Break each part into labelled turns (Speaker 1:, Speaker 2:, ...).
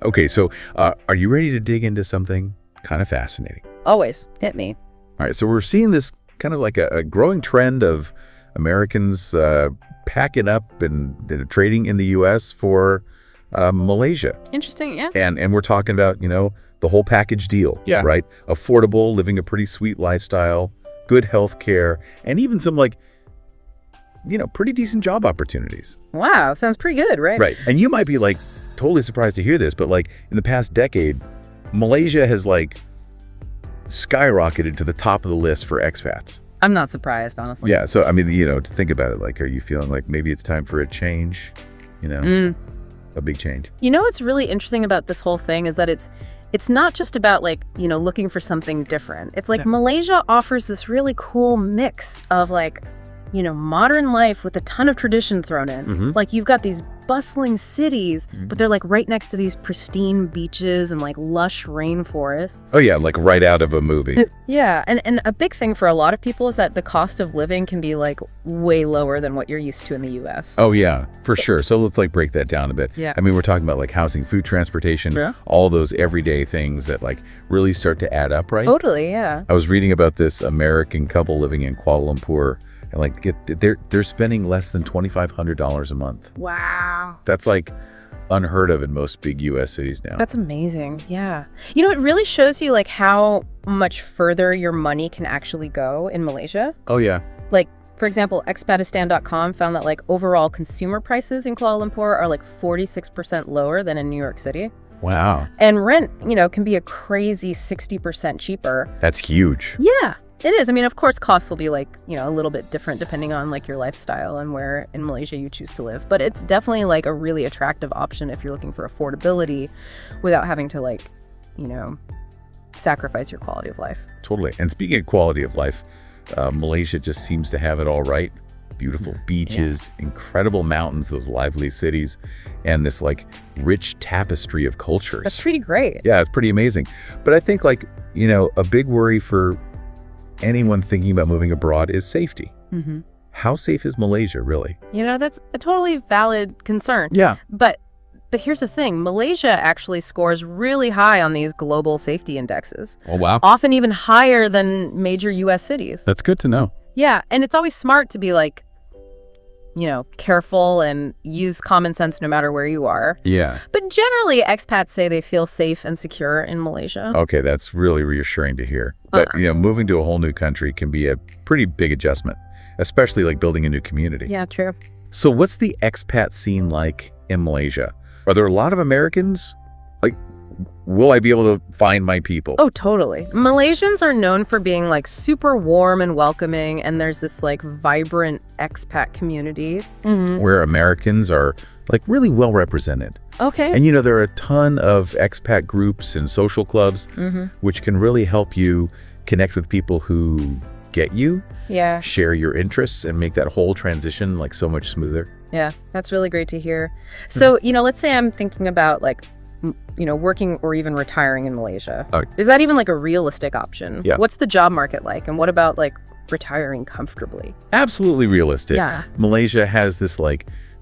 Speaker 1: Okay, so are you ready to dig into something kind of fascinating?
Speaker 2: Always. Hit me.
Speaker 1: All right, so we're seeing this kind of like a growing trend of Americans packing up and trading in the U.S. for Malaysia.
Speaker 2: Interesting, yeah.
Speaker 1: And we're talking about, the whole package deal,
Speaker 3: Yeah.
Speaker 1: right? Affordable, living a pretty sweet lifestyle, good health care, and even some pretty decent job opportunities.
Speaker 2: Wow, sounds pretty good, right?
Speaker 1: Right. And you might be totally surprised to hear this, but in the past decade, Malaysia has skyrocketed to the top of the list for expats.
Speaker 2: I'm not surprised, honestly.
Speaker 1: Yeah. So, I mean, to think about it, are you feeling like maybe it's time for a change? A big change.
Speaker 2: What's really interesting about this whole thing is that it's not just about looking for something different. It's Malaysia offers this really cool mix of modern life with a ton of tradition thrown in.
Speaker 1: Mm-hmm.
Speaker 2: You've got these bustling cities, but they're right next to these pristine beaches and lush rainforests.
Speaker 1: Oh yeah, right out of a movie.
Speaker 2: Yeah, and a big thing for a lot of people is that the cost of living can be way lower than what you're used to in the US.
Speaker 1: Oh yeah, for sure. So let's break that down a bit.
Speaker 2: Yeah.
Speaker 1: I mean, we're talking about housing, food, transportation, all those everyday things that really start to add up, right?
Speaker 2: Totally, yeah.
Speaker 1: I was reading about this American couple living in Kuala Lumpur, and they're spending less than $2,500 a month.
Speaker 2: Wow.
Speaker 1: That's unheard of in most big U.S. cities now.
Speaker 2: That's amazing. Yeah. It really shows you how much further your money can actually go in Malaysia.
Speaker 1: Oh yeah.
Speaker 2: For example, Expatistan.com found that overall consumer prices in Kuala Lumpur are 46% lower than in New York City.
Speaker 1: Wow.
Speaker 2: And rent, can be a crazy 60% cheaper.
Speaker 1: That's huge.
Speaker 2: Yeah. It is. I mean, of course, costs will be a little bit different depending on your lifestyle and where in Malaysia you choose to live. But it's definitely a really attractive option if you're looking for affordability without having to sacrifice your quality of life.
Speaker 1: Totally. And speaking of quality of life, Malaysia just seems to have it all right. Beautiful beaches, incredible mountains, those lively cities, and this rich tapestry of cultures.
Speaker 2: That's pretty great.
Speaker 1: Yeah, it's pretty amazing. But I think a big worry for anyone thinking about moving abroad is safety.
Speaker 2: Mm-hmm.
Speaker 1: How safe is Malaysia, really?
Speaker 2: That's a totally valid concern.
Speaker 1: Yeah.
Speaker 2: But here's the thing. Malaysia actually scores really high on these global safety indexes.
Speaker 1: Oh, wow.
Speaker 2: Often even higher than major U.S. cities.
Speaker 1: That's good to know.
Speaker 2: Yeah, and it's always smart to be careful and use common sense no matter where you are.
Speaker 1: Yeah.
Speaker 2: But generally, expats say they feel safe and secure in Malaysia.
Speaker 1: Okay, that's really reassuring to hear. But, moving to a whole new country can be a pretty big adjustment, especially building a new community.
Speaker 2: Yeah, true.
Speaker 1: So what's the expat scene like in Malaysia? Are there a lot of Americans? Will I be able to find my people?
Speaker 2: Oh, totally. Malaysians are known for being super warm and welcoming, and there's this vibrant expat community. Mm-hmm.
Speaker 1: Where Americans are really well represented.
Speaker 2: Okay.
Speaker 1: And there are a ton of expat groups and social clubs, which can really help you connect with people who get you, share your interests, and make that whole transition so much smoother.
Speaker 2: Yeah, that's really great to hear. So, let's say I'm thinking about working or even retiring in Malaysia. Is that even a realistic option?
Speaker 1: Yeah.
Speaker 2: What's the job market like? And what about retiring comfortably?
Speaker 1: Absolutely realistic.
Speaker 2: Yeah.
Speaker 1: Malaysia has this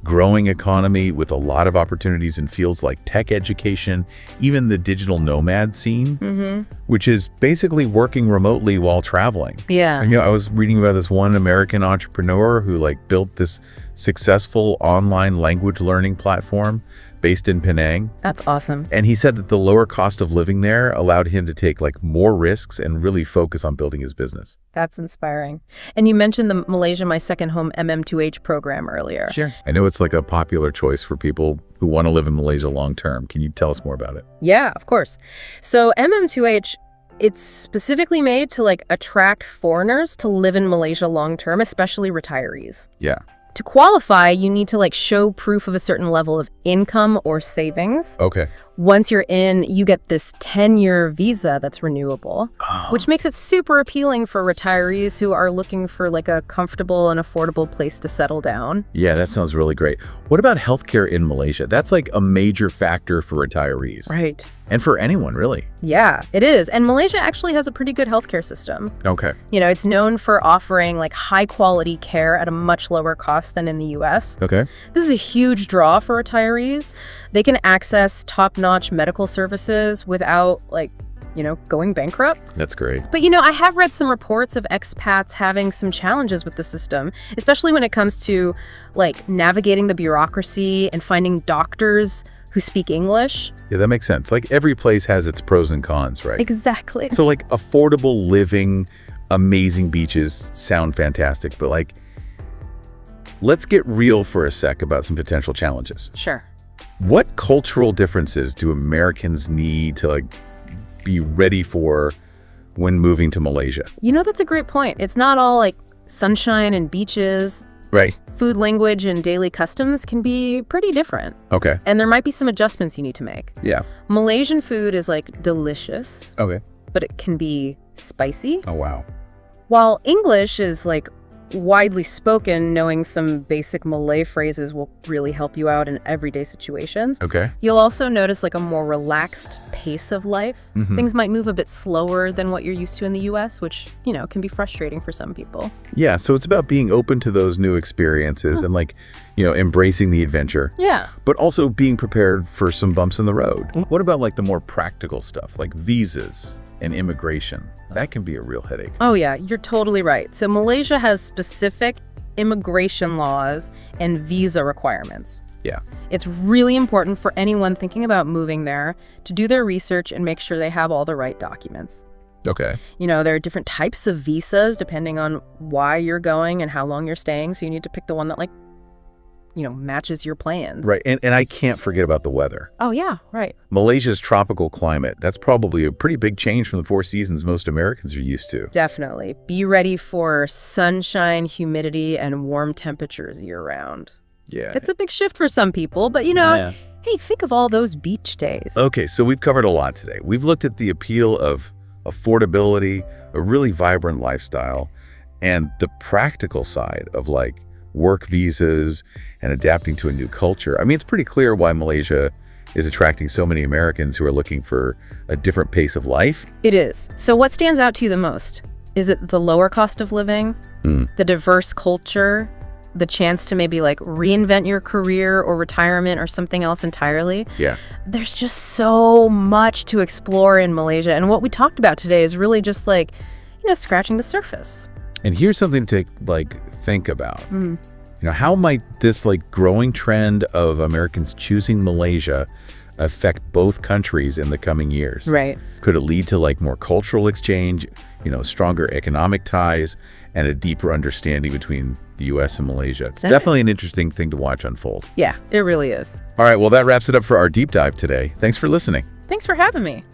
Speaker 1: growing economy with a lot of opportunities in fields like tech education, even the digital nomad scene, which is basically working remotely while traveling.
Speaker 2: Yeah.
Speaker 1: And, I was reading about this one American entrepreneur who built this successful online language learning platform based in Penang.
Speaker 2: That's awesome.
Speaker 1: And he said that the lower cost of living there allowed him to take more risks and really focus on building his business.
Speaker 2: That's inspiring. And you mentioned the Malaysia My Second Home MM2H program earlier.
Speaker 1: Sure. I know it's a popular choice for people who want to live in Malaysia long term. Can you tell us more about it?
Speaker 2: Yeah, of course. So MM2H, it's specifically made to attract foreigners to live in Malaysia long term, especially retirees.
Speaker 1: Yeah.
Speaker 2: To qualify, you need to show proof of a certain level of income or savings.
Speaker 1: Okay.
Speaker 2: Once you're in, you get this 10-year visa that's renewable, which makes it super appealing for retirees who are looking for a comfortable and affordable place to settle down.
Speaker 1: Yeah, that sounds really great. What about healthcare in Malaysia? That's a major factor for retirees.
Speaker 2: Right.
Speaker 1: And for anyone, really.
Speaker 2: Yeah, it is. And Malaysia actually has a pretty good healthcare system.
Speaker 1: Okay.
Speaker 2: It's known for offering like high quality care at a much lower cost than in the US.
Speaker 1: Okay.
Speaker 2: This is a huge draw for retirees. They can access top-notch medical services without going bankrupt.
Speaker 1: That's great.
Speaker 2: But I have read some reports of expats having some challenges with the system, especially when it comes to like navigating the bureaucracy and finding doctors who speak English.
Speaker 1: Yeah, that makes sense. Like every place has its pros and cons, right?
Speaker 2: Exactly.
Speaker 1: So like affordable living, amazing beaches sound fantastic, but like let's get real for a sec about some potential challenges.
Speaker 2: Sure.
Speaker 1: What cultural differences do Americans need to like be ready for when moving to Malaysia?
Speaker 2: That's a great point. It's not all like sunshine and beaches.
Speaker 1: Right.
Speaker 2: Food, language, and daily customs can be pretty different.
Speaker 1: Okay.
Speaker 2: And there might be some adjustments you need to make.
Speaker 1: Yeah.
Speaker 2: Malaysian food is like delicious.
Speaker 1: Okay.
Speaker 2: But it can be spicy.
Speaker 1: Oh, wow.
Speaker 2: While English is like widely spoken, knowing some basic Malay phrases will really help you out in everyday situations.
Speaker 1: Okay.
Speaker 2: You'll also notice like a more relaxed pace of life. Things might move a bit slower than what you're used to in the US, which, can be frustrating for some people.
Speaker 1: Yeah, so it's about being open to those new experiences and like, embracing the adventure.
Speaker 2: Yeah.
Speaker 1: But also being prepared for some bumps in the road. What about like the more practical stuff, like visas and immigration? That can be a real headache.
Speaker 2: Oh yeah, you're totally right. So Malaysia has specific immigration laws and visa requirements.
Speaker 1: Yeah.
Speaker 2: It's really important for anyone thinking about moving there to do their research and make sure they have all the right documents.
Speaker 1: Okay.
Speaker 2: There are different types of visas depending on why you're going and how long you're staying. So you need to pick the one that matches your plans.
Speaker 1: Right. And I can't forget about the weather.
Speaker 2: Oh, yeah. Right.
Speaker 1: Malaysia's tropical climate, that's probably a pretty big change from the 4 seasons most Americans are used to.
Speaker 2: Definitely. Be ready for sunshine, humidity, and warm temperatures year-round.
Speaker 1: Yeah.
Speaker 2: It's a big shift for some people, but hey, think of all those beach days.
Speaker 1: Okay, so we've covered a lot today. We've looked at the appeal of affordability, a really vibrant lifestyle, and the practical side of like work visas and adapting to a new culture. I mean, it's pretty clear why Malaysia is attracting so many Americans who are looking for a different pace of life.
Speaker 2: It is. So what stands out to you the most? Is it the lower cost of living, the diverse culture, the chance to maybe like reinvent your career or retirement or something else entirely?
Speaker 1: Yeah.
Speaker 2: There's just so much to explore in Malaysia. And what we talked about today is really just like, scratching the surface.
Speaker 1: And here's something to like think about. How might this like growing trend of Americans choosing Malaysia affect both countries in the coming years?
Speaker 2: Right.
Speaker 1: Could it lead to like more cultural exchange, stronger economic ties, and a deeper understanding between the US and Malaysia? It's definitely an interesting thing to watch unfold.
Speaker 2: Yeah, it really is.
Speaker 1: All right, well, that wraps it up for our deep dive today. Thanks for listening.
Speaker 2: Thanks for having me.